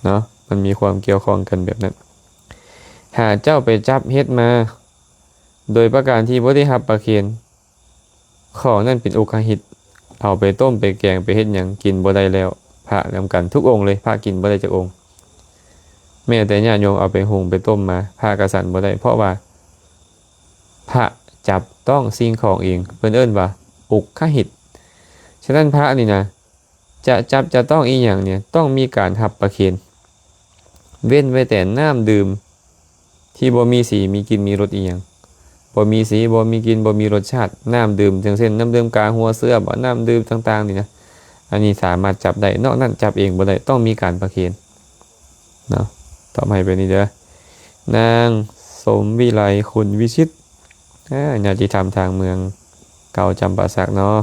เนาะมันมีความเกี่ยวข้องกันแบบนั้นหากเจ้าไปจับเฮ็ดมาโดยประการที่บ่ได้รับประเคนของนั่นเป็นโอคาหิตเอาไปต้มไปแกงไปเฮ็ดหยังกินบ่ได้แล้วพระนำกันทุกองค์เลยพระกินบ่ได้จักองค์แม้แต่ญาติโยมเอาไปหุงไปต้มมาพระกษัตริย์บ่ได้เพราะว่าพระจับต้องสิ่งของเองเพิ่นเอิ้นว่าอุกขหิตฉะนั้นพระนี่นะจะจับจะต้องอีหยังเนี่ยต้องมีการรับประเคนเว้นไว้แต่น้ำดื่มที่บ่มีสีมีกลิ่นมีรสอีหยังบ่มีสีบ่มีกลิ่นบ่มีรสชาติน้ำดื่มอย่างเช่นน้ำดื่มกาหัวเสื้อบ่น้ำดื่มต่างๆนี่นะอันนี้สามารถจับได้นอกนั้นจับเองบ่ได้ต้องมีการประเคนเนาะต่อไปเป็นนี่เด้อนางสมวิไลคุณวิชิตญาติธรรมทางเมืองเก่าจำปาสักเนาะ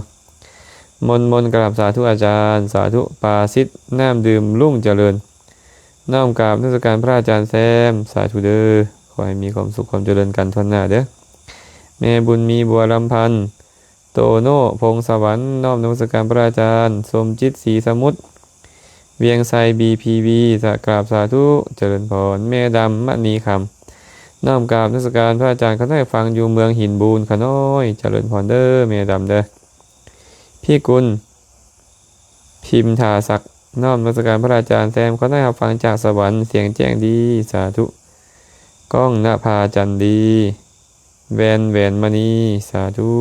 มนกราบสาธุอาจารย์สาธุปาสิทธิ์น้ำดื่มรุ่งเจริญน้อมกราบนมัสการพระอาจารย์แซมสาธุเด้อขอให้มีความสุขความเจริญกันทั่วหน้าเด้อแม่บุญมีบัวลำพันธ์โตโน่พงสวรรค์น้อมนมัสการพระอาจารย์สมจิตศรีสมุทรเวียงไซ BPV สักกราบสาธุเจริญพรแม่ดำมณีคำน้อมกราบนมัสการพระอาจารย์เขาได้ฟังอยู่เมืองหินบูนขน้อยเจริญพรเด้อแม่ดำเด้อพี่กุลพิมพ์ทาศักดิ์น้อมนมัสการพระอาจารย์แซมเขาได้รับฟังจากสวรรค์เสียงแจ้งดีสาธุก้องณภาจันดีแวนมณีสาธุ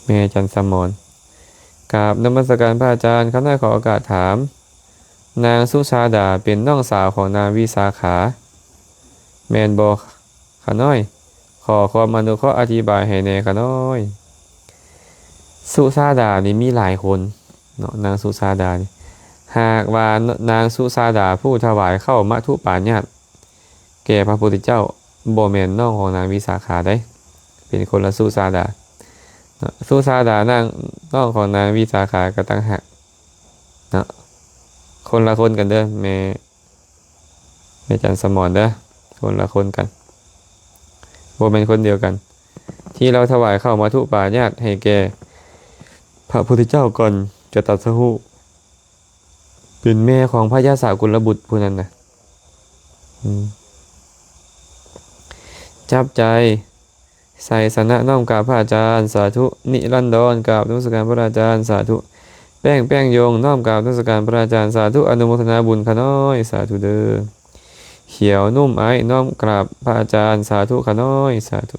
แม่จันสมรกราบนมัสการพระอาจารย์เขาได้ขอโอกาสถามนางสุชาดาเป็นน้องสาวของนางวิสาขาแมนบอขาน้อยข ขอความอนุเคราะห์อธิบายให้แหน่ขะน้อย สุชาดานี่มีหลายคนเนาะนางสุชาดานี่หากว่านางสุชาดาผู้ถวายเข้ามัทุปาญาตแก่พระพุทธเจ้าบ่แม่นน้องของนางวิสาขาได้เป็นคนละสุชาดาเนาะสุชาดานางน้องของนางวิสาขาก็ต่างหากเนาะคนละคนกันเด้อแม่จันสมรเด้อคนละคนกันบ่เป็นคนเดียวกัน ที่เราถวายเข้ามัทุปาญาตให้แก่พระพุทธเจ้าก่อนจะตรัสรู้เป็นแม่ของพระยาสากุลบุตรผู้นั้นนะจับใจใส่สนะน้อมกราบพระอาจารย์สาธุนิรันดรกราบนมัสการพระอาจารย์สาธุแป้งโยงน้อมกราบนมัสการพระอาจารย์สาธุอนุโมทนาบุญขน้อยสาธุเด้อเขียวนุ่มไอ้น้อมกราบพระอาจารย์สาธุขน้อยสาธุ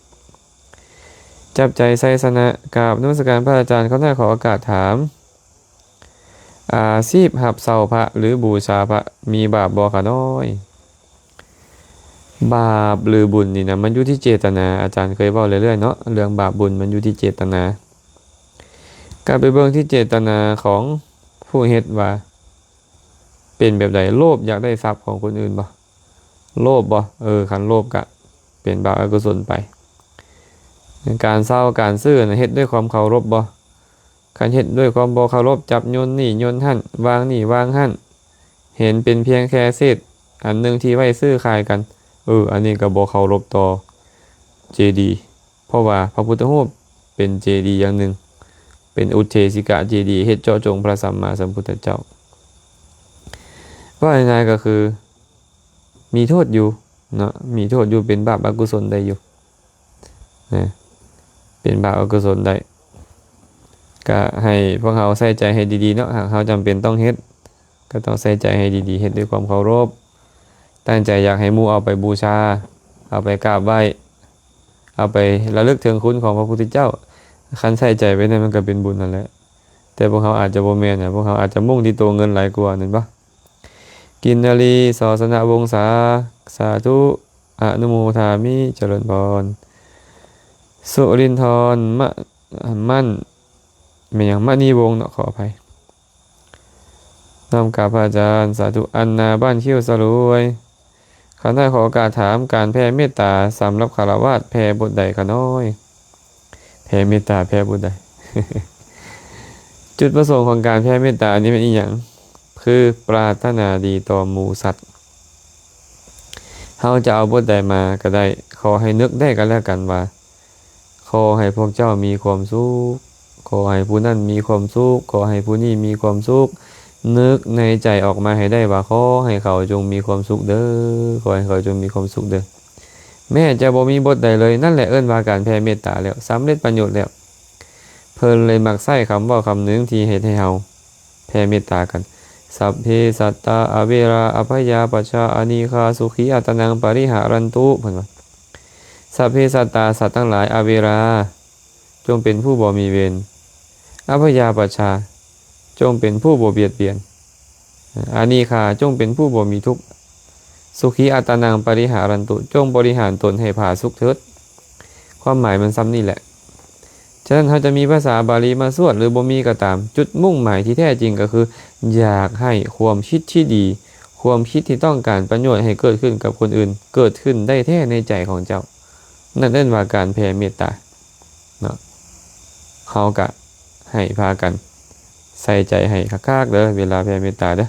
จับใจใส่สนะกราบนมัสการพระอาจารย์เขาได้ขอโอกาสถามอาชีพหับเสาพระหรือบูชาพระมีบาปบ่ขะน้อยบาปหรือบุญนี่นะมันอยู่ที่เจตนาอาจารย์เคยบอกเรื่อยๆเนาะเรื่องบาปบุญมันอยู่ที่เจตนาการไปเบิ่งที่เจตนาของผู้เฮ็ดว่าเป็นแบบใดโลภอยากได้ทรัพย์ของคนอื่นบ่โลภบ่คันโลภก็เป็นบาปอกุศลไปการเศร้าการซื่อนะเฮ็ดด้วยความเคารพบ่คันเฮ็ดด้วยความบ่เคารพจับโยนนี่โยนหั่นวางนี่วางหั่นเห็นเป็นเพียงแค่เศษอันนึงที่ไว้ซื้อขายกันอันนี้ก็บ่เคารพต่อเจดีย์เพราะว่าพระพุทธรูปเป็นเจดีย์อย่างหนึ่งเป็นอุเทสิกะเจดีย์เฮ็ดเจาะจงพระสัมมาสัมพุทธเจ้าว่าง่ายๆก็คือมีโทษอยู่เนาะมีโทษอยู่เป็นบาปอกุศลได้อยู่นะเป็นบาปอกุศลได้ก็ให้พวกเขาใส่ใจให้ดีๆเนาะหากเขาจำเป็นต้องเฮ็ดก็ต้องใส่ใจให้ดีๆเฮ็ดด้วยความเคารพตั้งใจอยากให้หมู่เอาไปบูชาเอาไปกราบไหว้เอาไประลึกถึงคุณของพระพุทธเจ้าคันใส่ใจไว้นั่นมันก็เป็นบุญนั่นแหละแต่พวกเขาอาจจะบ่แม่นพวกเขาอาจจะมุ่งที่ตัวเงินหลายกว่านั่นบ่กินนาลีศาสนวงศาสาธุอนุโมทามิเจริญพรสุรินทรมั่นไม่อย่างมณีวงเนาะขออภัยน้อมกราบพระอาจารย์สาธุอันนาบ้านคิ้วสรวยข้าได้ขอโอกาสถามการแผ่เมตตาสำหรับฆราวาสแผ่บทใดขะน้อยแผ่เมตตาแผ่บทใด จุดประสงค์ของการแผ่เมตตานี้เป็นอีหยังคือปรารถนาดีต่อหมู่สัตว์เขาจะเอาบทใดมาก็ได้ขอให้นึกได้กันแล้วกันว่าขอให้พวกเจ้ามีความสุขขอให้ผู้นั้นมีความสุขขอให้ผู้นี้มีความสุขนึกในใจออกมาให้ได้ว่าขอให้เขาจงมีความสุขเด้อขอให้เขาจงมีความสุขเด้อแม้จะบ่มีบทใดเลยนั่นแหละเอิ้นว่าการแผ่เมตตาแล้วสำเร็จประโยชน์แล้วเพิ่นเลยมักใช้คำว่าคำนึงที่เฮ็ดให้เฮาแผ่เมตตากันสัพเพสัตตาอเวราอภัยยาปัชชาอานิคาสุขีอัตนังปริหารันตุเพิ่นว่าสัพเพสัตตาสัตว์ทั้งหลายอเวราจงเป็นผู้บ่มีเวรอภัยยาปัชชาจงเป็นผู้บ่เบียดเบียนอานิคาจงเป็นผู้บ่มีทุกข์สุขีอัตนังปริหารันตุจงบริหารตนให้ผาสุขเถิดความหมายมันซ้ำนี่แหละฉะนั้นเขาจะมีภาษาบาลีมาสวดหรือบ่มีก็ตามจุดมุ่งหมายที่แท้จริงก็คืออยากให้ความคิดที่ดีความคิดที่ต้องการประโยชน์ให้เกิดขึ้นกับคนอื่นเกิดขึ้นได้แท้ในใจของเจ้านั่นเรียกว่าการแผ่เมตตาเนาะเขาก็ให้พากันใส่ใจให้คักๆเด้อเวลาแผ่เมตตาเด้อ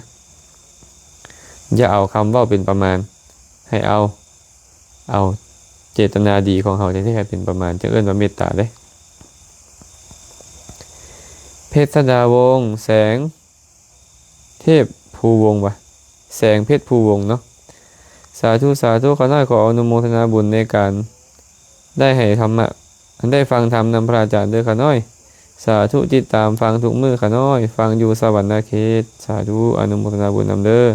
อย่าเอาคำเว้าเป็นประมาณให้เอาเจตนาดีของเขาแท้ๆเป็นประมาณจะเอิ้นว่าเมตตาเด้อเพชรดาวงศ์แสงเทพภูวงศ์แสงเพชรภูวงศ์เนาะสาธุขอน้อยขออนุโมทนาบุญในการได้ให้ธรรมะได้ฟังธรรมนำพระอาจารย์ด้วยขอน้อยสาธุติดตามฟังทุกมื้อขอน้อยฟังอยู่สวรรค์เขตสาธุอนุโมทนาบุญนำเด้อ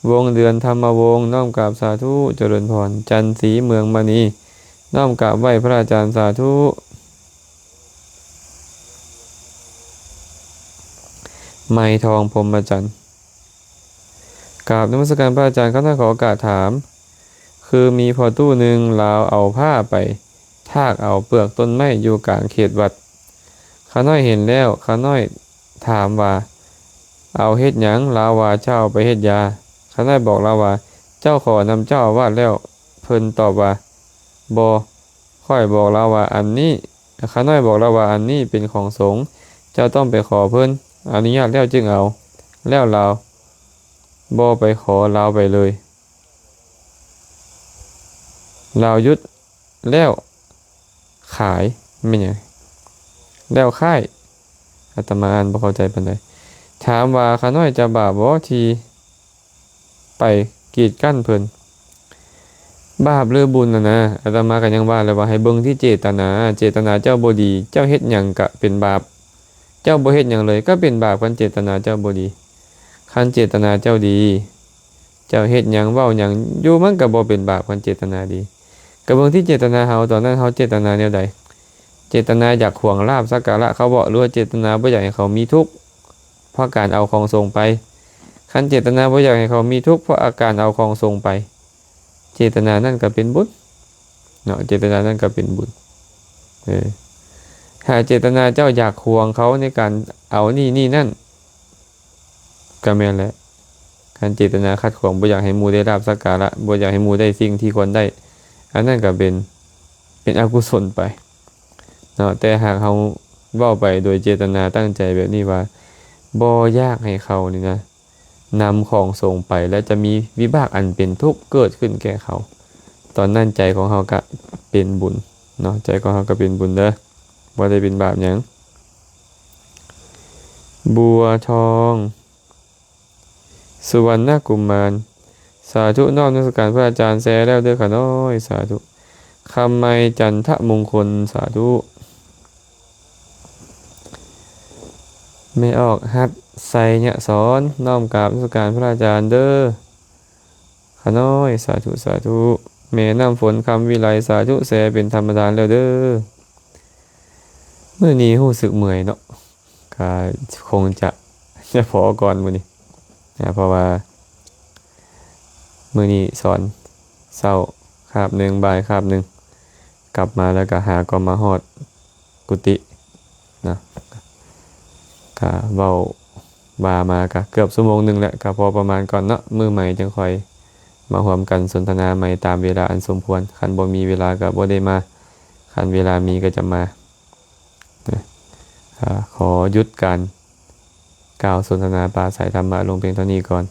วงเดือนธรรมวงศ์น้อมกราบสาธุเจริญพรจันทร์ศรีเมืองมณีน้อมกราบไหว้พระอาจารย์สาธุไม้ทองพรหมจันทร์กราบนมัสการพระอาจารย์เขาได้ขอโอกาสถามคือมีพอตู้หนึ่งลาวเอาผ้าไป ากเอาเปลือกต้นไม้อยู่กลางเขตวัดข้าน้อยเห็นแล้วข้าน้อยถามว่าเอาเฮ็ดหยังลาวว่าเจ้าไปเฮ็ดยาข้าน้อยบอกลาวว่าเจ้าขอนำเจ้าอาวาสแล้วเพิ่นตอบว่าบ่ค่อยบอกลาวว่าอันนี้ข้าน้อยบอกลาวว่าอันนี้เป็นของสงฆ์เจ้าต้องไปขอเพิ่นอนุญาตแล้วจึงเอาแล้วลาวบ่ไปขอลาวไปเลยลาวยุดแล้วขายไม่หยังแล้วค่ายอาตมาอ่านบ่เข้าใจปานใดถามว่าข้าน้อยจะบาปบ่ที่ไปกีดกั้นเพิ่นบาปหรือบุญนะอาตมาก็ยังว่าเลยว่าให้เบิ่งที่เจตนาเจตนาเจ้าบ่ดีเจ้าเฮ็ดหยังก็เป็นบาปเจ้าบ่เฮ็ดหยังเลยก็เป็นบาปคันเจตนาเจ้าบ่ดีคันเจตนาเจ้าดีเจ้าเฮ็ดหยังเว้าหยังอยู่มันก็บ่เป็นบาปคันเจตนาดีก็เบิ่งที่เจตนาเฮาตอนนั้นเฮาเจตนาแนวใดเจตนาอยากขวางลาภสักการะเขาบ่หรือว่าเจตนาบ่อยากให้เขามีทุกข์เพราะการเอาของทรงไปคันเจตนาบ่อยากให้เขามีทุกข์เพราะอาการเอาของทรงไปเจตนานั่นก็เป็นบุญเนาะเจตนานั่นก็เป็นบุญถ้าเจตนาเจ้าอยากขวางเขาในการเอานี่นั่นก็แม่นแหละการเจตนาขัดขวางบ่อยากให้หมู่ได้ลาภสักการะบ่อยากให้หมู่ได้สิ่งที่ควรได้อันนั้นก็เป็นอกุศลไปเนาะแต่หากเฮาเว้าไปโดยเจตนาตั้งใจแบบนี้ว่าบ่อยากให้เขานี่นะนำของส่งไปและจะมีวิบากอันเป็นทุกข์เกิดขึ้นแก่เขาตอนนั้นใจของเขาก็เป็นบุญเนาะใจของเขาก็เป็นบุญเด้อบ่ได้เป็นบาปหยังบัวทองสุวรรณกุมารสาธุน้อมนมัสการพระอาจารย์แซแล้วเด้อค่ะน้อยสาธุคำไมจันทมงคลสาธุไม่ออกฮัดใส่เนี่ยสอนน้อมกราบนมัสการพระอาจารย์เด้อค่ะน้อยสาธุสาธุแม่น้ำฝนคำวิไลสาธุแซเป็นธรรมดาแล้วเด้อเมื่อนี้รู้สึกเมื่อยเนาะก็คงจะพอก่อนมื้อนี้นะเพราะว่ามื้อนี้สอนเช้าคาบหนึ่งบ่ายคาบหนึ่งกลับมาแล้วก็หาก็มาฮอดกุฏินะก็เว้าบามาก็เกือบชั่วโมงนึงแล้วก็พอประมาณก่อนเนาะมื้อใหม่จังค่อยมาร่วมกันสนทนาใหม่ตามเวลาอันสมควรคันบ่มีเวลาก็บ่ได้มาคันเวลามีก็จะมาขอหยุดการกล่าวสนทนาปราศัยธรรมะลงเพียงเท่านี้ก่อน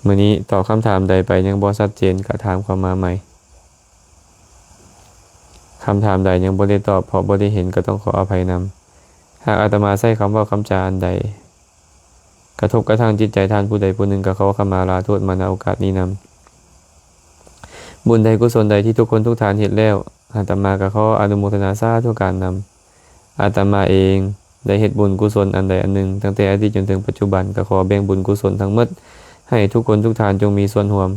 มื้อนี้ตอบคำถามใดไปยังบ่ชัดเจนก็ถามเข้ามาใหม่คำถามใดยังบ่ได้ตอบเพราะบ่ได้เห็นก็ต้องขออภัยนำหากอาตมาใช้คำเว้าคำจาอันใดกระทบกระทั่งจิตใจท่านผู้ใดผู้หนึ่งก็ขอขมาลาโทษมาณโอกาสนี้นำบุญใดกุศลใดที่ทุกคนทุกท่านเฮ็ดแล้วอาตมาก็ขออนุโมทนาสาธุการนำอาตมาเองได้เฮ็ดบุญกุศลอันใดอันหนึ่งตั้งแต่อดีตจนถึงปัจจุบันก็ขอแบ่งบุญกุศลทั้งหมดให้ทุกคนทุกท่านจงมีส่วนร่วม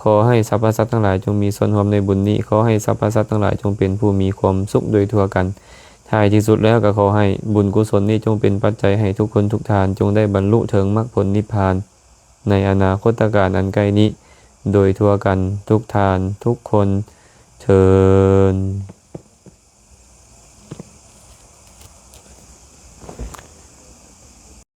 ขอให้สรรพสัตว์ทั้งหลายจงมีส่วนร่วมในบุญนี้ขอให้สรรพสัตว์ทั้งหลายจงเป็นผู้มีความสุขโดยทั่วกันท้ายที่สุดแล้วก็ขอให้บุญกุศลนี้จงเป็นปัจจัยให้ทุกคนทุกท่านจงได้บรรลุถึงมรรคผลนิพพานในอนาคตการอันใกล้นี้โดยทั่วกันทุกท่านทุกคนเทอญ